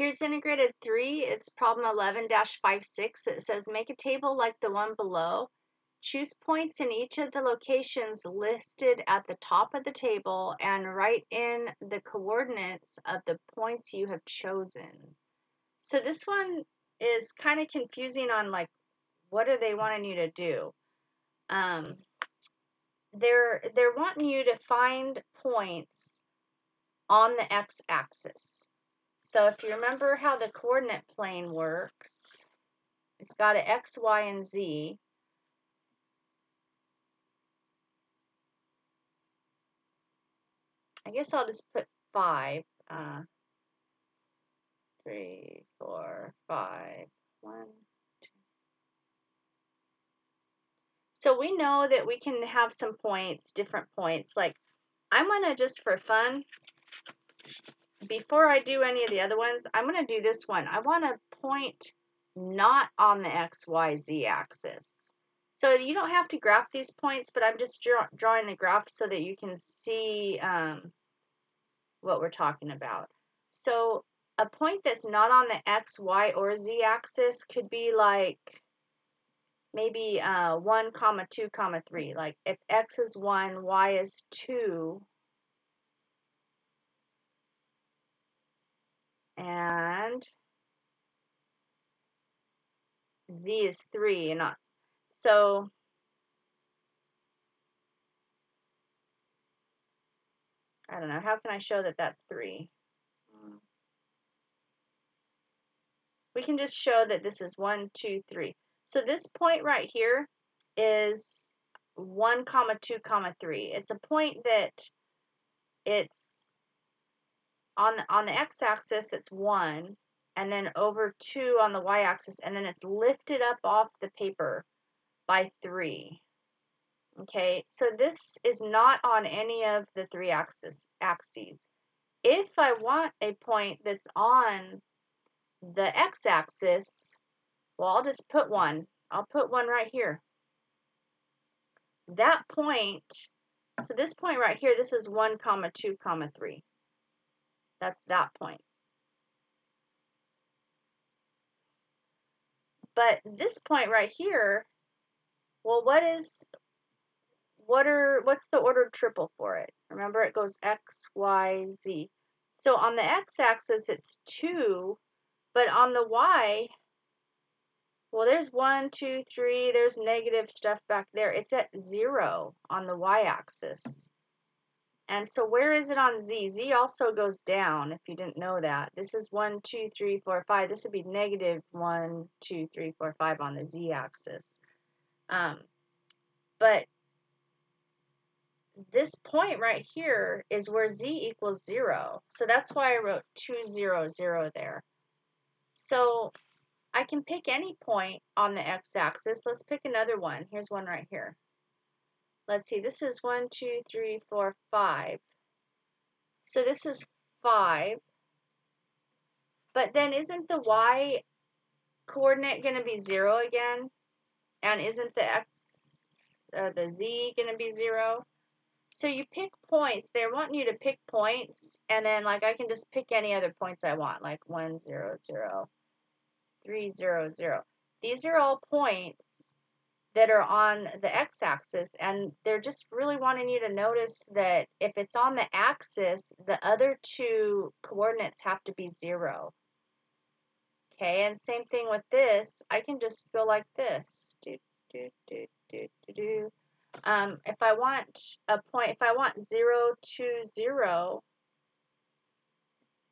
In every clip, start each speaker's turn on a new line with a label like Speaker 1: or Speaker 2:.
Speaker 1: Here's integrated 3. It's problem 11-56. It says make a table like the one below. Choose points in each of the locations listed at the top of the table and write in the coordinates of the points you have chosen. So this one is kind of confusing on like what are they wanting you to do. They're wanting you to find points on the x-axis. So if you remember how the coordinate plane works, it's got an x, y, and z. I guess I'll just put 5. 3, 4, 5. 1, 2. So we know that we can have some points, different points. Like I'm going to, just for fun, before I do any of the other ones, I'm going to do this one. I want a point not on the x, y, z axis. So you don't have to graph these points, but I'm just drawing the graph so that you can see what we're talking about. So a point that's not on the x, y, or z axis could be like maybe 1, 2, 3. Like if x is 1, y is 2, and z is 3. So I don't know. How can I show that that's 3? We can just show that this is 1, 2, 3. So this point right here is 1, 2, 3. It's a point that it's on the x-axis, it's 1, and then over 2 on the y-axis, and then it's lifted up off the paper by 3. Okay, so this is not on any of the 3 axes. If I want a point that's on the x-axis, well, I'll just put one. I'll put one right here. That point, so this point right here, this is 1, 2, 3. That's that point. But this point right here, well, what's the ordered triple for it? Remember, it goes x, y, z. So on the x-axis, it's 2, but on the y, well, there's 1, 2, 3, there's negative stuff back there. It's at 0 on the y-axis. And so where is it on z? Z also goes down, if you didn't know that. This is 1, 2, 3, 4, 5. This would be negative 1, 2, 3, 4, 5 on the z-axis. But this point right here is where z equals 0. So that's why I wrote 2, 0, 0 there. So I can pick any point on the x-axis. Let's pick another one. Here's one right here. Let's see. This is 1, 2, 3, 4, 5. So this is 5. But then isn't the y coordinate going to be 0 again? And isn't the z going to be 0? So you pick points. They're wanting you to pick points, and then like I can just pick any other points I want, like 1, 0, 0, 3, 0, 0. These are all points that are on the x-axis, and they're just really wanting you to notice that if it's on the axis, the other two coordinates have to be 0. Okay, and same thing with this. I can just go like this. If I want a point, if I want 0, 2, 0,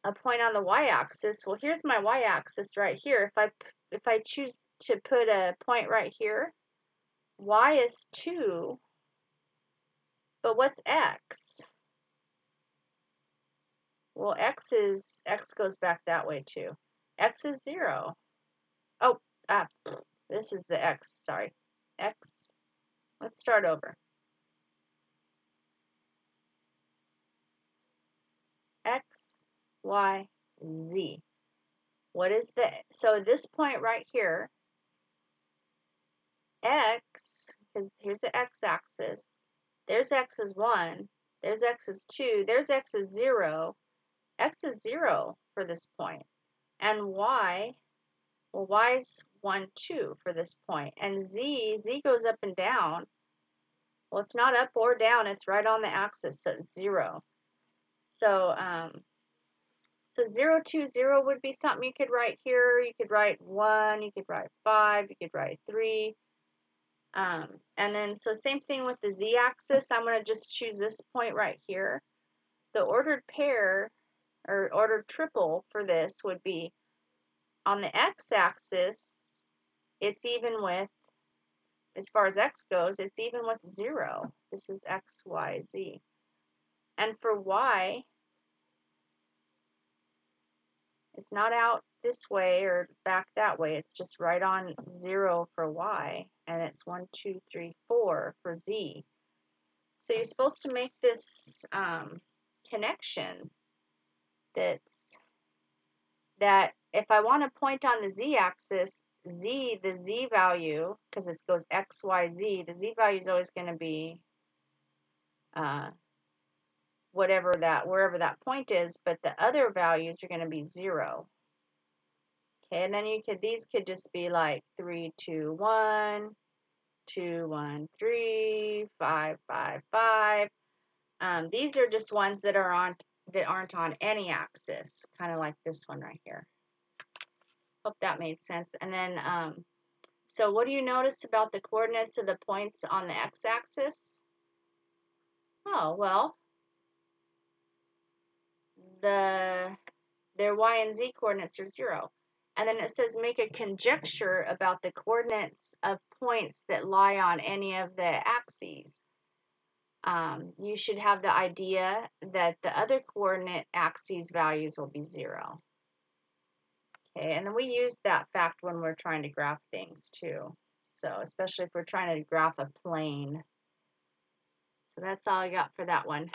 Speaker 1: a point on the y-axis, well, here's my y-axis right here. If I choose to put a point right here, y is 2, but what's x? Well, x goes back that way too. X is 0. Oh, this is the x, sorry. X, let's start over. X, y, z. What is so this point right here, x, because here's the x-axis, there's x is 1, there's x is 2, there's x is 0. X is 0 for this point. And y, well, y is 1, 2 for this point. And z goes up and down. Well, it's not up or down, it's right on the axis, so it's 0. So, so 0, 2, 0 would be something you could write here. You could write 1, you could write 5, you could write 3. And then, so same thing with the z-axis. I'm going to just choose this point right here. The ordered pair, or ordered triple for this would be on the x-axis, it's even with, as far as x goes, it's even with 0. This is x, y, z. And for y, it's not out this way or back that way. It's just right on 0 for y, and it's 1, 2, 3, 4 for z. So you're supposed to make this connection that if I want to point on the z-axis, the z value, because it goes x, y, z, the z value is always going to be wherever that point is, but the other values are going to be 0. Okay, and then these could just be like 3, 2, 1, 2, 1, 3, 5, 5, 5. These are just ones that aren't on any axis, kind of like this one right here. Hope that made sense. And then, so what do you notice about the coordinates of the points on the x-axis? Oh, well, their y and z coordinates are 0. And then it says make a conjecture about the coordinates of points that lie on any of the axes. You should have the idea that the other coordinate axes values will be 0. Okay, and then we use that fact when we're trying to graph things too. So especially if we're trying to graph a plane. So that's all I got for that one.